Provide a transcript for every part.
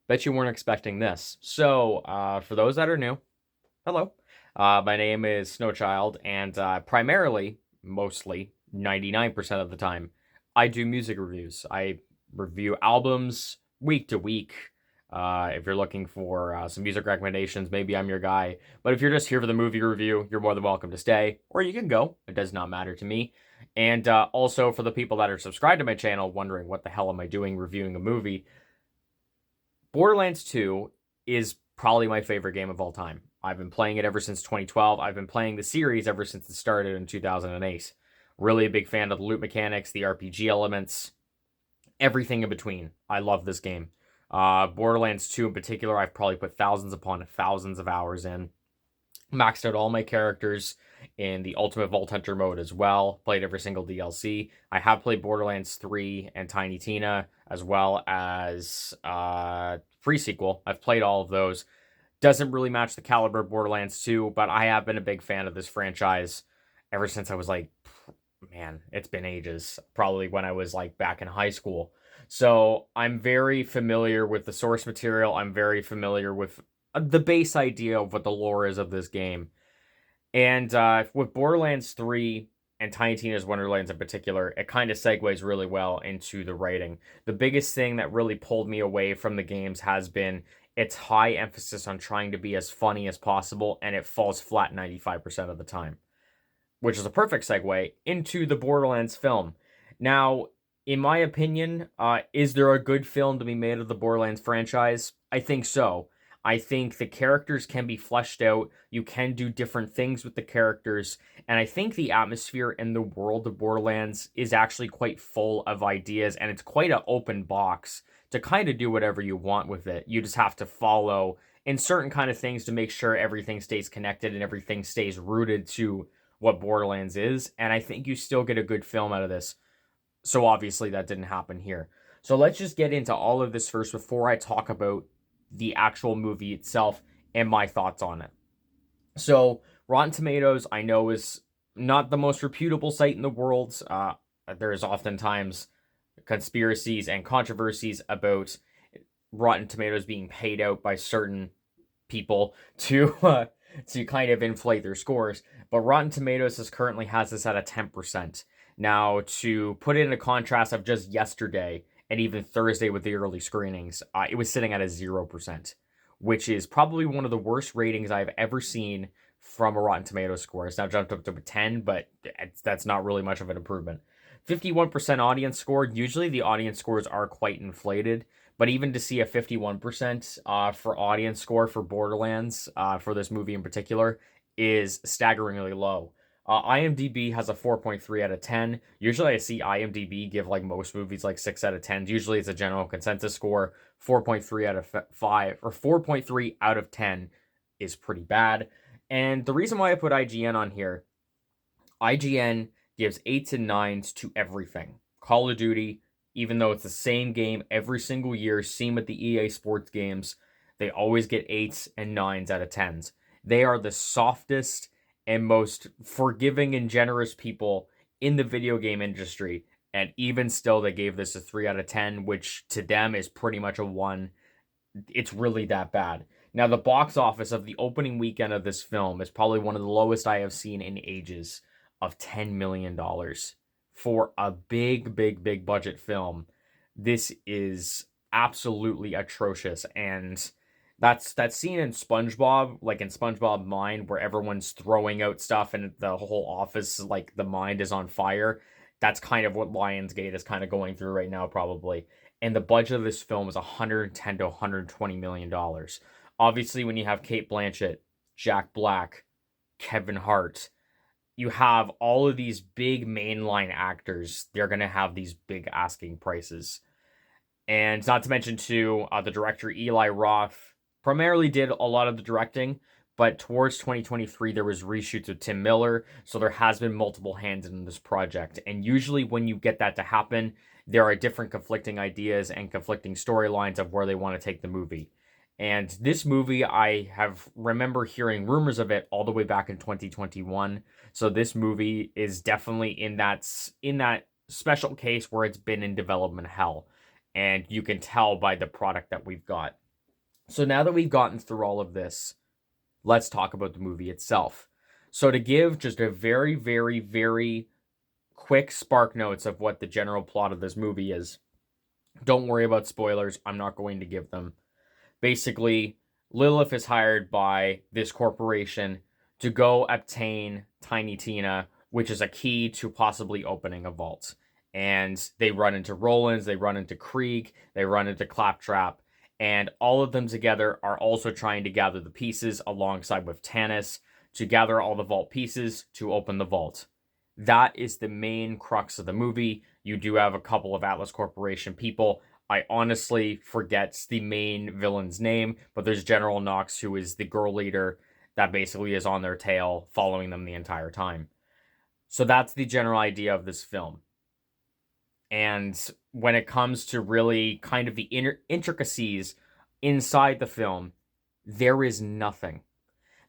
Bet you weren't expecting this. So, for those that are new, hello. My name is Snowchild, and primarily, mostly, 99% of the time, I do music reviews. I review albums week to week. If you're looking for some music recommendations, maybe I'm your guy. But if you're just here for the movie review, you're more than welcome to stay, or you can go. It does not matter to me. And also, for the people that are subscribed to my channel, wondering what the hell am I doing reviewing a movie, Borderlands 2 is probably my favorite game of all time. I've been playing it ever since 2012. I've been playing the series ever since it started in 2008. Really a big fan of the loot mechanics, the RPG elements, everything in between. I love this game. Borderlands 2 in particular, I've probably put thousands upon thousands of hours in. Maxed out all my characters in the Ultimate Vault Hunter mode as well. Played every single DLC. I have played Borderlands 3 and Tiny Tina, as well as free sequel. I've played all of those. Doesn't really match the caliber of Borderlands 2, but I have been a big fan of this franchise ever since I was like, man, it's been ages. Probably when I was like back in high school. So I'm very familiar with the source material. I'm very familiar with the base idea of what the lore is of this game. And with Borderlands 3 and Tiny Tina's Wonderlands in particular, it kind of segues really well into the writing. The biggest thing that really pulled me away from the games has been its high emphasis on trying to be as funny as possible, and it falls flat 95% of the time, which is a perfect segue into the Borderlands film. Now, in my opinion, is there a good film to be made of the Borderlands franchise? I think so. I think the characters can be fleshed out. You can do different things with the characters. And I think the atmosphere in the world of Borderlands is actually quite full of ideas. And it's quite an open box to kind of do whatever you want with it. You just have to follow in certain kind of things to make sure everything stays connected and everything stays rooted to what Borderlands is. And I think you still get a good film out of this. So obviously that didn't happen here. So let's just get into all of this first before I talk about the actual movie itself and my thoughts on it. So Rotten Tomatoes, I know, is not the most reputable site in the world. There's oftentimes conspiracies and controversies about Rotten Tomatoes being paid out by certain people to kind of inflate their scores. But Rotten Tomatoes currently has this at a 10%. Now, to put it in a contrast of just yesterday and even Thursday with the early screenings, it was sitting at a 0%, which is probably one of the worst ratings I've ever seen from a Rotten Tomatoes score. It's now jumped up to a 10, but that's not really much of an improvement. 51% audience score. Usually the audience scores are quite inflated, but even to see a 51% for audience score for Borderlands, for this movie in particular, is staggeringly low. IMDb has a 4.3 out of 10. Usually I see IMDb give like most movies like 6 out of 10. Usually it's a general consensus score. 4.3 out of 5 or 4.3 out of 10 is pretty bad. And the reason why I put IGN on here, IGN gives 8s and 9s to everything. Call of Duty, even though it's the same game every single year, same with the EA Sports games, they always get 8s and 9s out of 10s. They are the softest and most forgiving and generous people in the video game industry. And even still, they gave this a 3 out of 10, which to them is pretty much a 1. It's really that bad. Now, the box office of the opening weekend of this film is probably one of the lowest I have seen in ages, of $10 million. For a big, big, big budget film, this is absolutely atrocious. And that's that scene in SpongeBob, like in SpongeBob Mind, where everyone's throwing out stuff and the whole office, like the mind is on fire. That's kind of what Lionsgate is kind of going through right now, probably. And the budget of this film is 110 to 120 million dollars. Obviously, when you have Kate Blanchett, Jack Black, Kevin Hart, you have all of these big mainline actors. They're gonna have these big asking prices, and not to mention too, the director Eli Roth primarily did a lot of the directing, but towards 2023 there was reshoots with Tim Miller, so there has been multiple hands in this project. And usually when you get that to happen, there are different conflicting ideas and conflicting storylines of where they want to take the movie. And this movie, I have remember hearing rumors of it all the way back in 2021. So this movie is definitely in that special case where it's been in development hell, and you can tell by the product that we've got. So now that we've gotten through all of this, let's talk about the movie itself. So to give just a very, very, very quick spark notes of what the general plot of this movie is. Don't worry about spoilers. I'm not going to give them. Basically, Lilith is hired by this corporation to go obtain Tiny Tina, which is a key to possibly opening a vault. And they run into Rollins, they run into Krieg, they run into Claptrap, and all of them together are also trying to gather the pieces alongside with Tanis to gather all the vault pieces to open the vault. That is the main crux of the movie. You do have a couple of Atlas Corporation people. I honestly forget the main villain's name, but there's General Knox, who is the girl leader that basically is on their tail, following them the entire time. So that's the general idea of this film. And when it comes to really kind of the intricacies inside the film, there is nothing.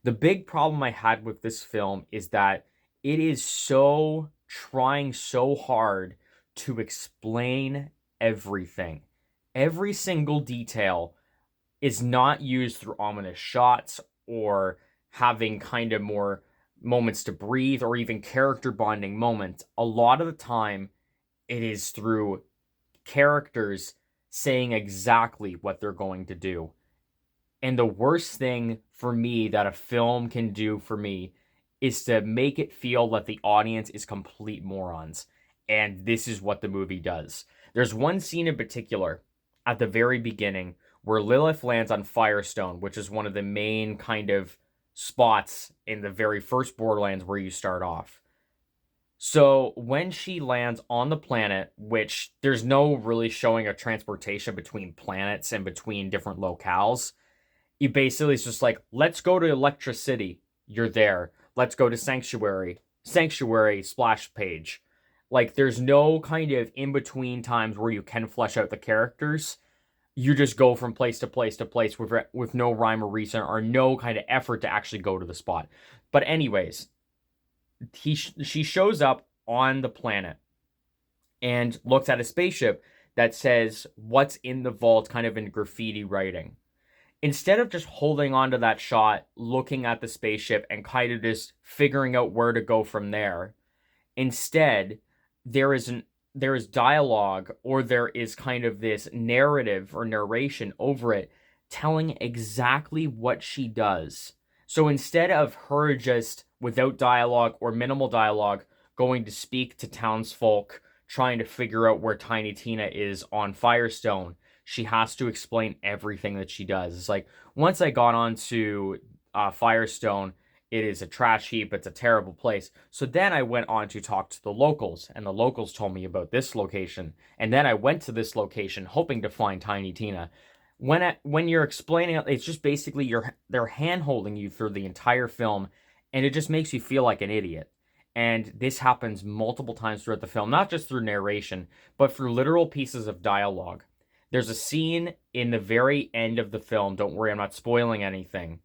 The big problem I had with this film is that it is so trying so hard to explain everything. Every single detail is not used through ominous shots or having kind of more moments to breathe or even character bonding moments. A lot of the time, it is through characters saying exactly what they're going to do. And the worst thing for me that a film can do for me is to make it feel that the audience is complete morons. And this is what the movie does. There's one scene in particular at the very beginning where Lilith lands on Firestone, which is one of the main kind of spots in the very first Borderlands where you start off. So when she lands on the planet, which there's no really showing of transportation between planets and between different locales, you basically it's just like, let's go to Electra City. You're there. Let's go to Sanctuary. Sanctuary splash page. Like, there's no kind of in between times where you can flesh out the characters. You just go from place to place to place with no rhyme or reason or no kind of effort to actually go to the spot. But anyways, she shows up on the planet and looks at a spaceship that says what's in the vault kind of in graffiti writing. Instead of just holding on to that shot, looking at the spaceship and kind of just figuring out where to go from there, instead there is dialogue, or there is kind of this narrative or narration over it telling exactly what she does. So instead of her just without dialogue or minimal dialogue going to speak to townsfolk trying to figure out where Tiny Tina is on Firestone, she has to explain everything that she does. It's like, once I got onto Firestone, it is a trash heap. It's a terrible place. So then I went on to talk to the locals, and the locals told me about this location. And then I went to this location hoping to find Tiny Tina. When you're explaining, it's just basically they're hand holding you through the entire film, and it just makes you feel like an idiot. And this happens multiple times throughout the film, not just through narration, but through literal pieces of dialogue. There's a scene in the very end of the film. Don't worry, I'm not spoiling anything.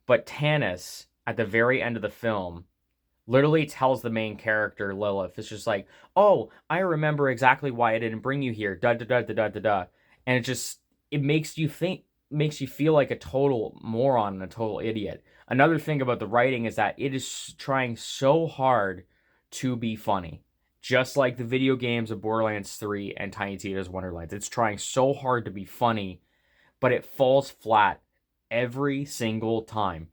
But Tanis, at the very end of the film, literally tells the main character, Lilith, it's just like, oh, I remember exactly why I didn't bring you here. Da da da da da da da. And it makes you feel like a total moron and a total idiot. Another thing about the writing is that it is trying so hard to be funny. Just like the video games of Borderlands 3 and Tiny Tina's Wonderlands. It's trying so hard to be funny, but it falls flat every single time.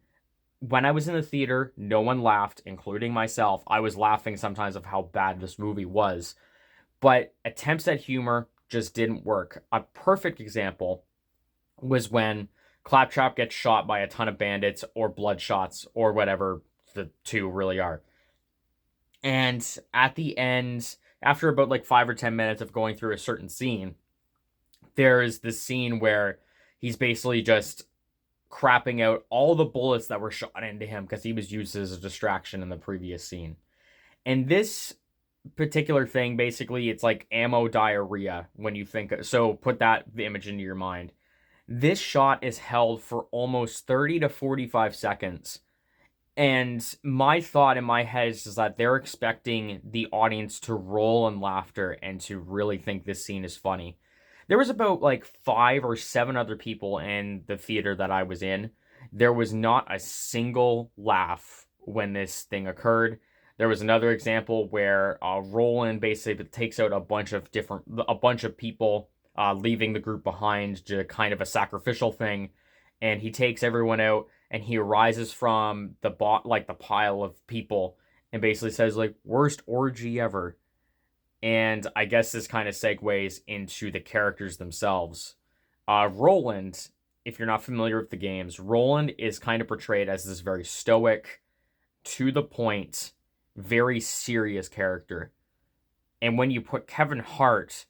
When I was in the theater, no one laughed, including myself. I was laughing sometimes of how bad this movie was. But attempts at humor just didn't work. A perfect example was when Claptrap gets shot by a ton of bandits or bloodshots or whatever the two really are. And at the end, after about like 5 or 10 minutes of going through a certain scene, there's this scene where he's basically just crapping out all the bullets that were shot into him because he was used as a distraction in the previous scene. And this particular thing, basically, it's like ammo diarrhea when you think. So put that image into your mind. This shot is held for almost 30 to 45 seconds. And my thought in my head is that they're expecting the audience to roll in laughter and to really think this scene is funny. There was about like 5 or 7 other people in the theater that I was in. There was not a single laugh when this thing occurred. There was another example where Roland basically takes out a bunch of people, leaving the group behind to kind of a sacrificial thing, and he takes everyone out, and he arises from the pile of people, and basically says like worst orgy ever. And I guess this kind of segues into the characters themselves. Roland, if you're not familiar with the games, Roland is kind of portrayed as this very stoic, to the point, very serious character. And when you put Kevin Hart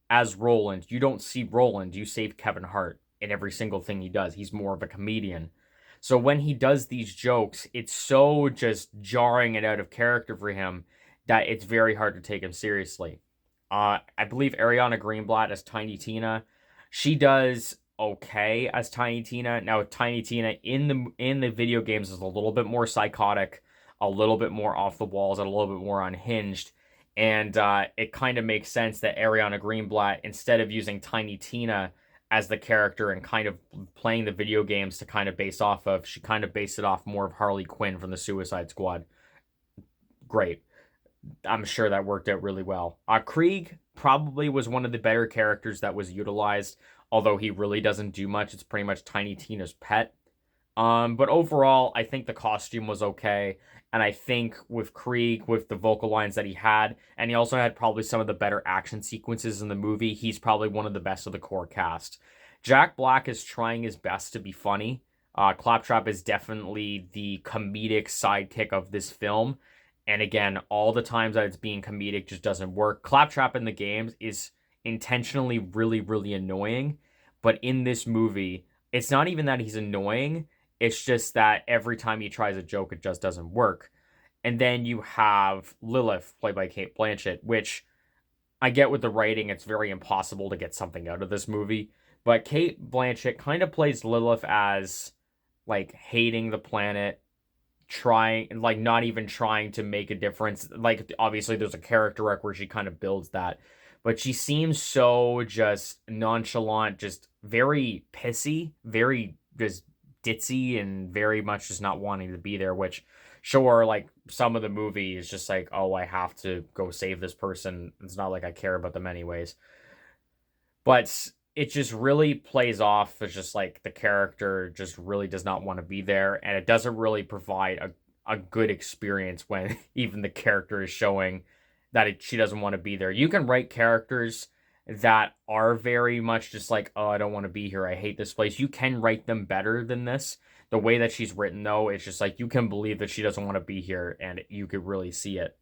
as Roland, you don't see Roland, you see Kevin Hart in every single thing he does. He's more of a comedian. So when he does these jokes, it's so just jarring and out of character for him that it's very hard to take him seriously. I believe Ariana Greenblatt as Tiny Tina, she does okay as Tiny Tina. Now, Tiny Tina in the video games is a little bit more psychotic, a little bit more off the walls, and a little bit more unhinged. And it kind of makes sense that Ariana Greenblatt, instead of using Tiny Tina as the character and kind of playing the video games to kind of base off of, she kind of based it off more of Harley Quinn from the Suicide Squad. Great. I'm sure that worked out really well. Krieg probably was one of the better characters that was utilized, although he really doesn't do much. It's pretty much Tiny Tina's pet. But overall, I think the costume was okay. And I think with Krieg, with the vocal lines that he had, and he also had probably some of the better action sequences in the movie, he's probably one of the best of the core cast. Jack Black is trying his best to be funny. Claptrap is definitely the comedic sidekick of this film. And again, all the times that it's being comedic just doesn't work. Claptrap in the games is intentionally really, really annoying. But in this movie, it's not even that he's annoying. It's just that every time he tries a joke, it just doesn't work. And then you have Lilith, played by Cate Blanchett, which I get with the writing, it's very impossible to get something out of this movie. But Cate Blanchett kind of plays Lilith as, like, hating the planet, trying, like, not even trying to make a difference. Like, obviously there's a character arc where she kind of builds that, but she seems so just nonchalant, just very pissy, very just ditzy, and very much just not wanting to be there, which, sure, like, some of the movie is just like, oh, I have to go save this person. It's not like I care about them anyways. But it just really plays off as just like the character just really does not want to be there, and it doesn't really provide a good experience when even the character is showing that she doesn't want to be there. You can write characters that are very much just like, oh, I don't want to be here, I hate this place. You can write them better than this. The way that she's written, though, it's just like you can believe that she doesn't want to be here, and you could really see it.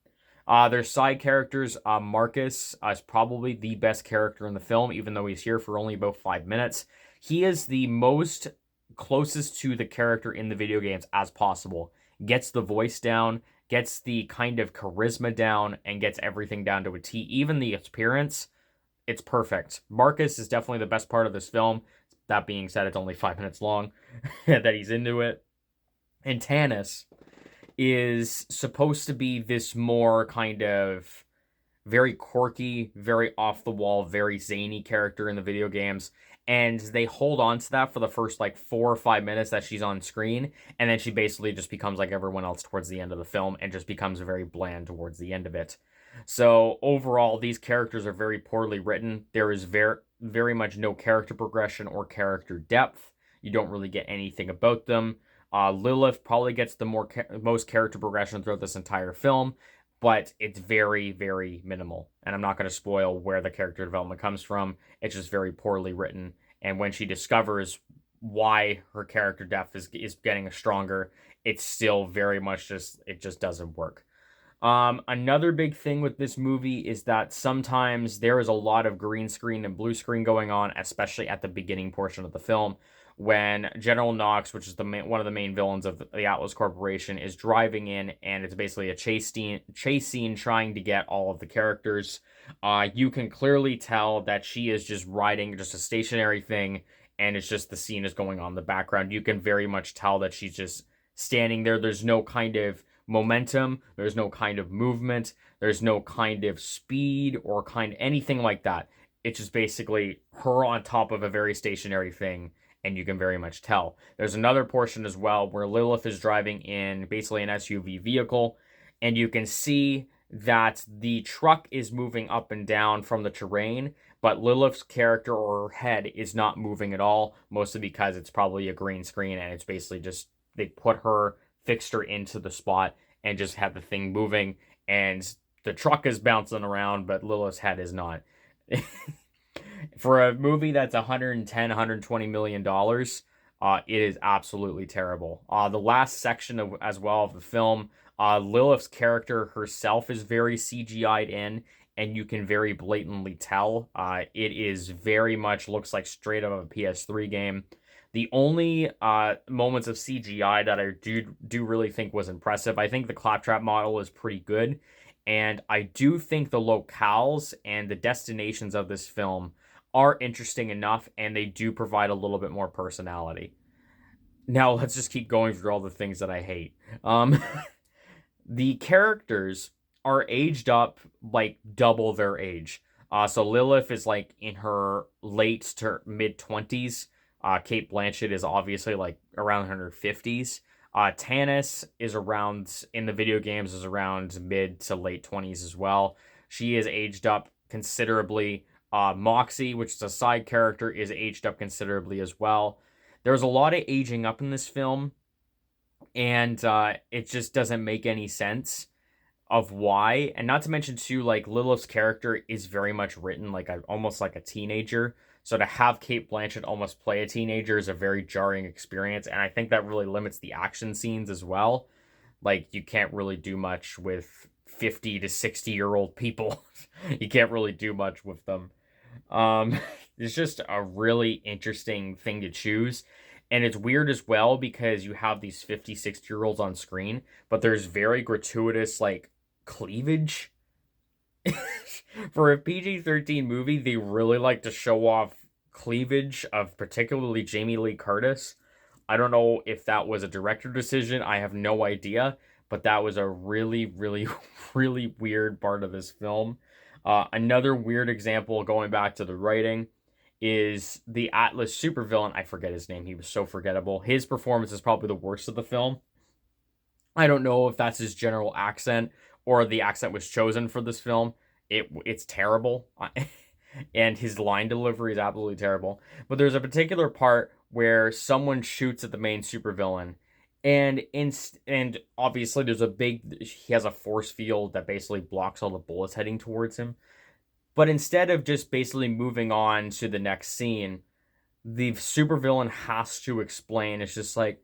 There's side characters. Marcus is probably the best character in the film, even though he's here for only about 5 minutes. He is the most closest to the character in the video games as possible. Gets the voice down, gets the kind of charisma down, and gets everything down to a T. Even the appearance, it's perfect. Marcus is definitely the best part of this film. That being said, it's only 5 minutes long that he's into it. And Tanis is supposed to be this more kind of very quirky, very off the wall, very zany character in the video games. And they hold on to that for the first like 4 or 5 minutes that she's on screen. And then she basically just becomes like everyone else towards the end of the film and just becomes very bland towards the end of it. So overall, these characters are very poorly written. There is very much no character progression or character depth. You don't really get anything about them. Lilith probably gets the most character progression throughout this entire film, but it's very, very minimal. And I'm not going to spoil where the character development comes from. It's just very poorly written. And when she discovers why her character depth is getting stronger, it's still very much just, it just doesn't work. Another big thing with this movie is that sometimes there is a lot of green screen and blue screen going on, especially at the beginning portion of the film, when General Knox, which is one of the main villains of the Atlas Corporation, is driving in, and it's basically a chase scene trying to get all of the characters. You can clearly tell that she is just riding just a stationary thing, and it's just the scene is going on in the background. You can very much tell that she's just standing there. There's no kind of momentum, there's no kind of movement, there's no kind of speed or kind of anything like that. It's just basically her on top of a very stationary thing, and you can very much tell. There's another portion as well where Lilith is driving in basically an SUV vehicle, and you can see that the truck is moving up and down from the terrain, but Lilith's character or her head is not moving at all, mostly because it's probably a green screen and it's basically just they put her, fixed her into the spot, and just have the thing moving, and the truck is bouncing around, but Lilith's head is not. For a movie that's 110, 120 million dollars, it is absolutely terrible. The last section of as well of the film, Lilith's character herself is very CGI'd in, and you can very blatantly tell. It is very much looks like straight out of a PS3 game. The only moments of CGI that I do really think was impressive, I think the Claptrap model is pretty good, and I do think the locales and the destinations of this film are interesting enough, and they do provide a little bit more personality. Now let's just keep going through all the things that I hate. The characters are aged up like double their age. So Lilith is like in her late to mid 20s. Kate Blanchett is obviously like around her 50s. Tanis is around in the video games is around mid to late 20s as well. She is aged up considerably. Moxie, which is a side character, is aged up considerably as well. There's a lot of aging up in this film, and it just doesn't make any sense of why. And not to mention too, like Lilith's character is very much written like almost like a teenager. So to have Kate Blanchett almost play a teenager is a very jarring experience, and I think that really limits the action scenes as well. Like you can't really do much with 50 to 60-year-old people. You can't really do much with them. Um, it's just a really interesting thing to choose. And it's weird as well because you have these 50, 60-year-olds on screen, but there's very gratuitous, like, cleavage. For a PG-13 movie, they really like to show off cleavage of particularly Jamie Lee Curtis. I don't know if that was a director decision. I have no idea, but that was a really, really, really weird part of this film. Another weird example, going back to the writing, is the Atlas supervillain. I forget his name. He was so forgettable. His performance is probably the worst of the film. I don't know if that's his general accent or the accent was chosen for this film. It's terrible. And his line delivery is absolutely terrible. But there's a particular part where someone shoots at the main supervillain, and obviously he has a force field that basically blocks all the bullets heading towards him. But instead of just basically moving on to the next scene, the supervillain has to explain. It's just like,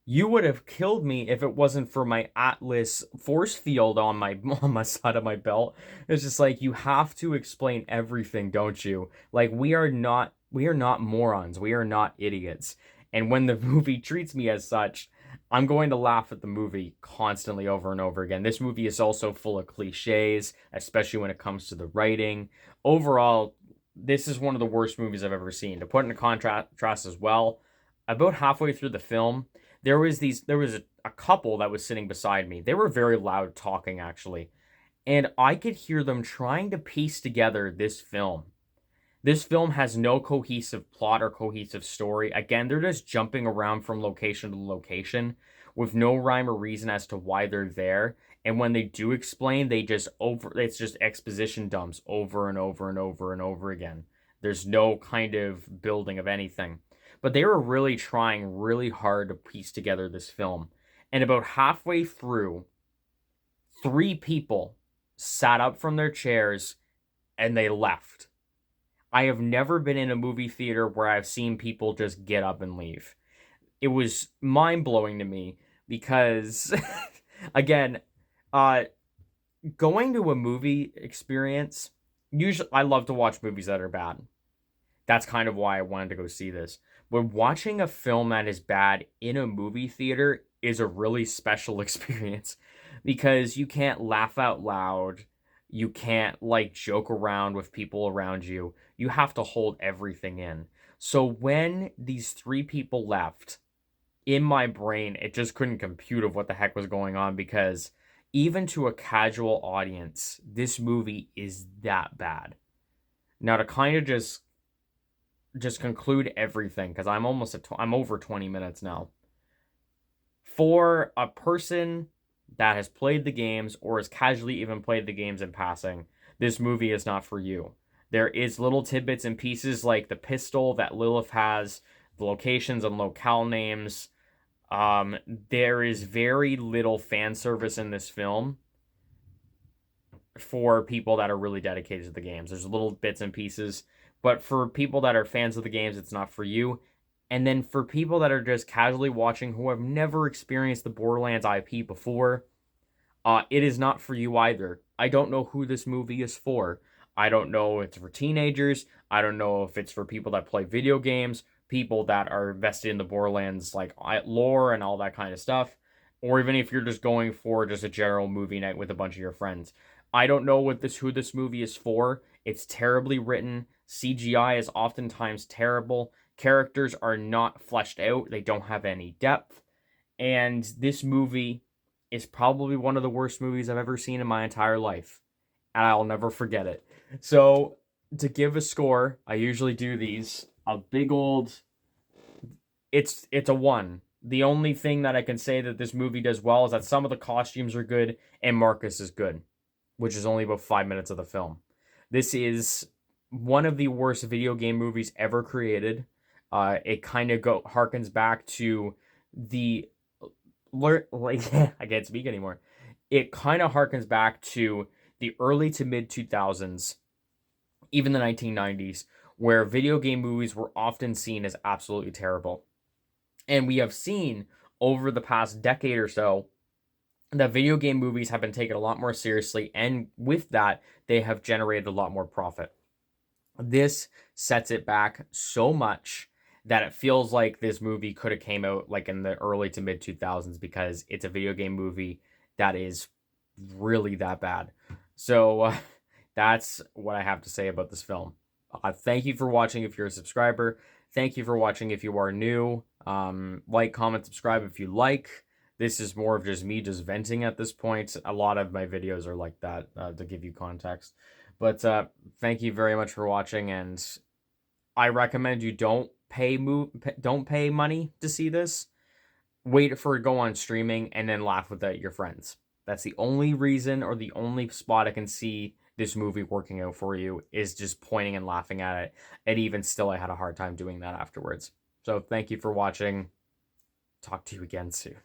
you would have killed me if it wasn't for my Atlas force field on my side of my belt. It's just like, you have to explain everything, don't you? Like, we are not morons. We are not idiots. And when the movie treats me as such, I'm going to laugh at the movie constantly over and over again. This movie is also full of cliches, especially when it comes to the writing. Overall, this is one of the worst movies I've ever seen. To put in a contrast as well, about halfway through the film, there was a couple that was sitting beside me. They were very loud talking, actually, and I could hear them trying to piece together this film. This film has no cohesive plot or cohesive story. Again, they're just jumping around from location to location with no rhyme or reason as to why they're there. And when they do explain, it's just exposition dumps over and over and over and over again. There's no kind of building of anything. But they were really trying really hard to piece together this film. And about halfway through, 3 people sat up from their chairs and they left. I have never been in a movie theater where I've seen people just get up and leave. It was mind-blowing to me because, again, going to a movie experience, usually I love to watch movies that are bad. That's kind of why I wanted to go see this. But watching a film that is bad in a movie theater is a really special experience because you can't laugh out loud. You can't like joke around with people around you. You have to hold everything in. So when these 3 people left, in my brain, it just couldn't compute of what the heck was going on because even to a casual audience, this movie is that bad. Now to kind of just conclude everything, because I'm over 20 minutes now. For a person that has played the games or has casually even played the games in passing, this movie is not for you. There is little tidbits and pieces like the pistol that Lilith has, the locations and locale names. There is very little fan service in this film for people that are really dedicated to the games. There's little bits and pieces, but for people that are fans of the games, it's not for you. And then for people that are just casually watching who have never experienced the Borderlands IP before, it is not for you either. I don't know who this movie is for. I don't know if it's for teenagers. I don't know if it's for people that play video games, people that are invested in the Borderlands like lore and all that kind of stuff, or even if you're just going for just a general movie night with a bunch of your friends. I don't know who this movie is for. It's terribly written. CGI is oftentimes terrible. Characters are not fleshed out. They don't have any depth. And this movie is probably one of the worst movies I've ever seen in my entire life. And I'll never forget it. So, to give a score, I usually do these. A big old... It's a 1. The only thing that I can say that this movie does well is that some of the costumes are good and Marcus is good, which is only about 5 minutes of the film. This is one of the worst video game movies ever created. It kind of harkens back to the... Like, I can't speak anymore. It kind of harkens back to the early to mid 2000s, even the 1990s, where video game movies were often seen as absolutely terrible. And we have seen over the past decade or so that video game movies have been taken a lot more seriously, and with that, they have generated a lot more profit. This sets it back so much that it feels like this movie could have came out like in the early to mid 2000s, because it's a video game movie that is really that bad. So that's what I have to say about this film. Thank you for watching if you're a subscriber. Thank you for watching if you are new. Like, comment, subscribe if you like. This is more of just me just venting at this point. A lot of my videos are like that, to give you context. But thank you very much for watching, and I recommend you don't pay money to see this. Wait for it to go on streaming and then laugh with your friends. That's the only reason, or the only spot I can see this movie working out for you, is just pointing and laughing at it. And even still, I had a hard time doing that afterwards. So thank you for watching. Talk to you again soon.